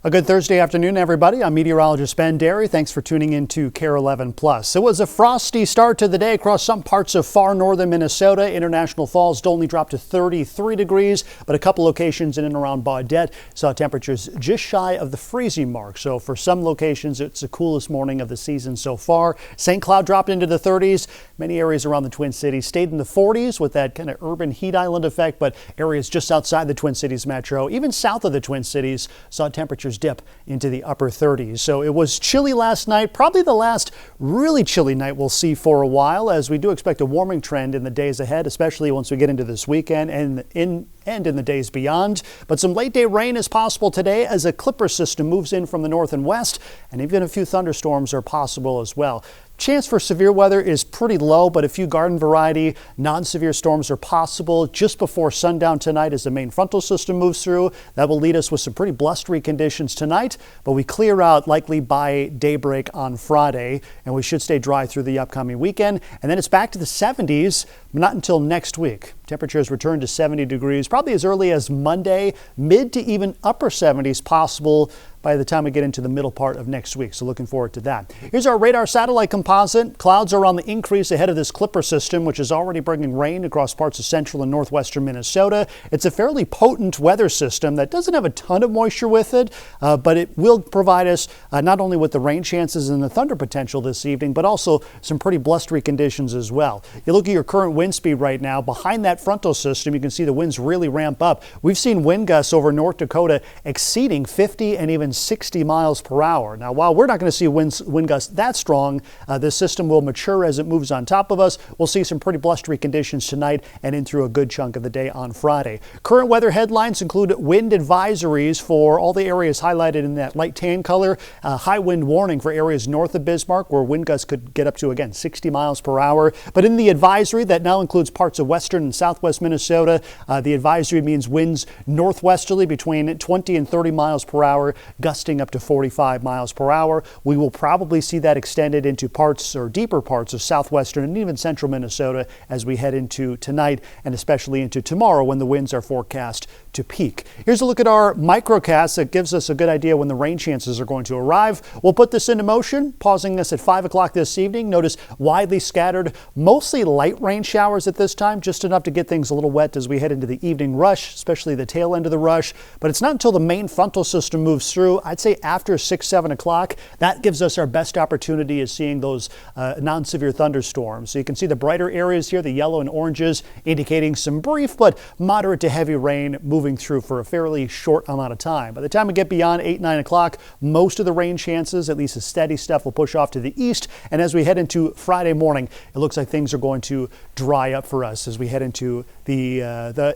A good Thursday afternoon, everybody. I'm meteorologist Ben Dery. Thanks for tuning in to KARE 11 Plus. It was a frosty start to the day across some parts of far northern Minnesota. International Falls only dropped to 33 degrees, but a couple locations in and around Baudette saw temperatures just shy of the freezing mark. So for some locations, it's the coolest morning of the season so far. St. Cloud dropped into the 30s. Many areas around the Twin Cities stayed in the 40s with that kind of urban heat island effect, but areas just outside the Twin Cities metro, even south of the Twin Cities, saw temperatures dip into the upper 30s. So it was chilly last night, probably the last really chilly night we'll see for a while, as we do expect a warming trend in the days ahead, especially once we get into this weekend and in the days beyond. But some late day rain is possible today as a clipper system moves in from the north and west, and even a few thunderstorms are possible as well. Chance for severe weather is pretty low, but a few garden variety non-severe storms are possible just before sundown tonight as the main frontal system moves through. That will lead us with some pretty blustery conditions tonight, but we clear out likely by daybreak on Friday, and we should stay dry through the upcoming weekend. And then it's back to the 70s, but not until next week. Temperatures return to 70 degrees probably as early as Monday, mid to even upper 70s possible by the time we get into the middle part of next week. So looking forward to that. Here's our radar satellite composite. Clouds are on the increase ahead of this clipper system, which is already bringing rain across parts of central and northwestern Minnesota. It's a fairly potent weather system that doesn't have a ton of moisture with it, but it will provide us not only with the rain chances and the thunder potential this evening, but also some pretty blustery conditions as well. You look at your current wind speed right now. Behind that frontal system, you can see the winds really ramp up. We've seen wind gusts over North Dakota exceeding 50 and even 60 miles per hour. Now, while we're not going to see wind gusts that strong, this system will mature as it moves on top of us. We'll see some pretty blustery conditions tonight and in through a good chunk of the day on Friday. Current weather headlines include wind advisories for all the areas highlighted in that light tan color. High wind warning for areas north of Bismarck, where wind gusts could get up to, again, 60 miles per hour. But in the advisory, that now includes parts of western and southwest Minnesota. The advisory means winds northwesterly between 20 and 30 miles per hour, gusting up to 45 miles per hour. We will probably see that extended into parts or deeper parts of southwestern and even central Minnesota as we head into tonight and especially into tomorrow when the winds are forecast to peak. Here's a look at our microcast that gives us a good idea when the rain chances are going to arrive. We'll put this into motion, pausing us at 5 o'clock this evening. Notice widely scattered, mostly light rain showers at this time, just enough to get things a little wet as we head into the evening rush, especially the tail end of the rush. But it's not until the main frontal system moves through, I'd say after 6, 7 o'clock, that gives us our best opportunity of seeing those non-severe thunderstorms. So you can see the brighter areas here, the yellow and oranges, indicating some brief but moderate to heavy rain moving through for a fairly short amount of time. By the time we get beyond 8, 9 o'clock, most of the rain chances, at least the steady stuff, will push off to the east. And as we head into Friday morning, it looks like things are going to dry up for us as we head into the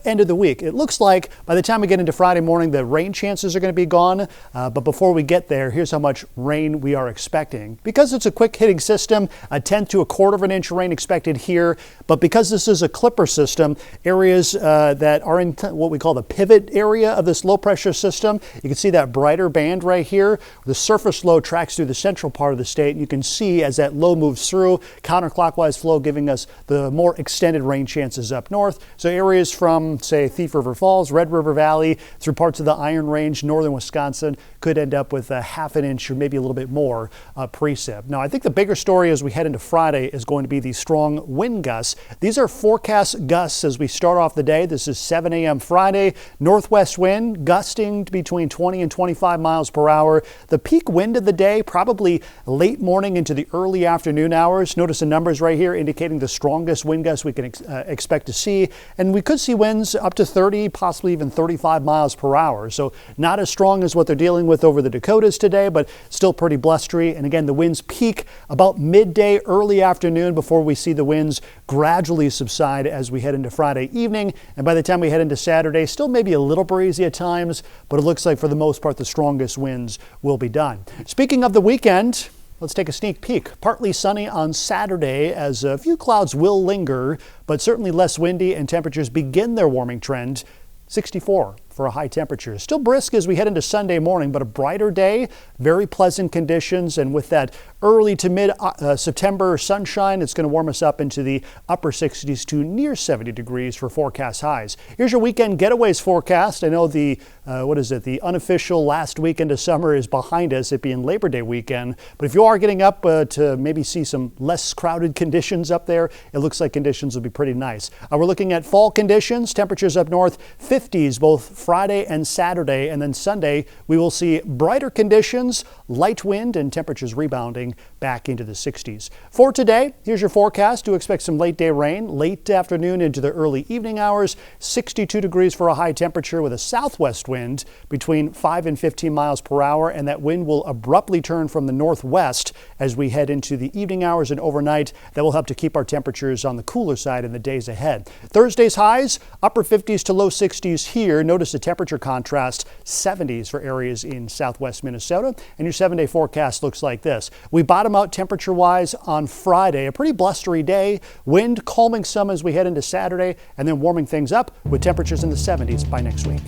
end of the week. It looks like by the time we get into Friday morning, the rain chances are going to be gone. But before we get there, here's how much rain we are expecting. Because it's a quick hitting system, a 1/10 to 1/4 of an inch of rain expected here. But because this is a clipper system, areas that are in what we call the pivot area of this low pressure system, you can see that brighter band right here. The surface low tracks through the central part of the state. And you can see as that low moves through, counterclockwise flow giving us the more extended rain chances up north. So areas from, say, Thief River Falls, Red River Valley, through parts of the Iron Range, northern Wisconsin, could end up with a 1/2 inch or maybe a little bit more precip. Now, I think the bigger story as we head into Friday is going to be these strong wind gusts. These are forecast gusts as we start off the day. This is 7 a.m. Friday. Northwest wind gusting to between 20 and 25 miles per hour. The peak wind of the day probably late morning into the early afternoon hours. Notice the numbers right here indicating the strongest wind gusts we can expect to see. And we could see winds up to 30, possibly even 35 miles per hour. So not as strong as what they're dealing with over the Dakotas today, but still pretty blustery. And again, the winds peak about midday, early afternoon before we see the winds gradually subside as we head into Friday evening. And by the time we head into Saturday, still maybe a little breezy at times, but it looks like for the most part, the strongest winds will be done. Speaking of the weekend, let's take a sneak peek. Partly sunny on Saturday as a few clouds will linger, but certainly less windy and temperatures begin their warming trend. 64 for a high temperature. Still brisk as we head into Sunday morning, but a brighter day, very pleasant conditions, and with that early to mid September sunshine, it's going to warm us up into the upper 60s to near 70 degrees for forecast highs. Here's your weekend getaways forecast. I know the what is it? The unofficial last weekend of summer is behind us, it being Labor Day weekend. But if you are getting up to maybe see some less crowded conditions up there, it looks like conditions will be pretty nice. We're looking at fall conditions, temperatures up north, 50s both Friday and Saturday, and then Sunday we will see brighter conditions, light wind, and temperatures rebounding back into the 60s. For today, here's your forecast. Do expect some late day rain, late afternoon into the early evening hours, 62 degrees for a high temperature with a southwest wind between 5 and 15 miles per hour, and that wind will abruptly turn from the northwest as we head into the evening hours and overnight. That will help to keep our temperatures on the cooler side in the days ahead. Thursday's highs, upper 50s to low 60s here. Notice the temperature contrast, 70s for areas in southwest Minnesota, and your 7-day forecast looks like this. We bottom out temperature-wise on Friday, a pretty blustery day, wind calming some as we head into Saturday, and then warming things up with temperatures in the 70s by next week.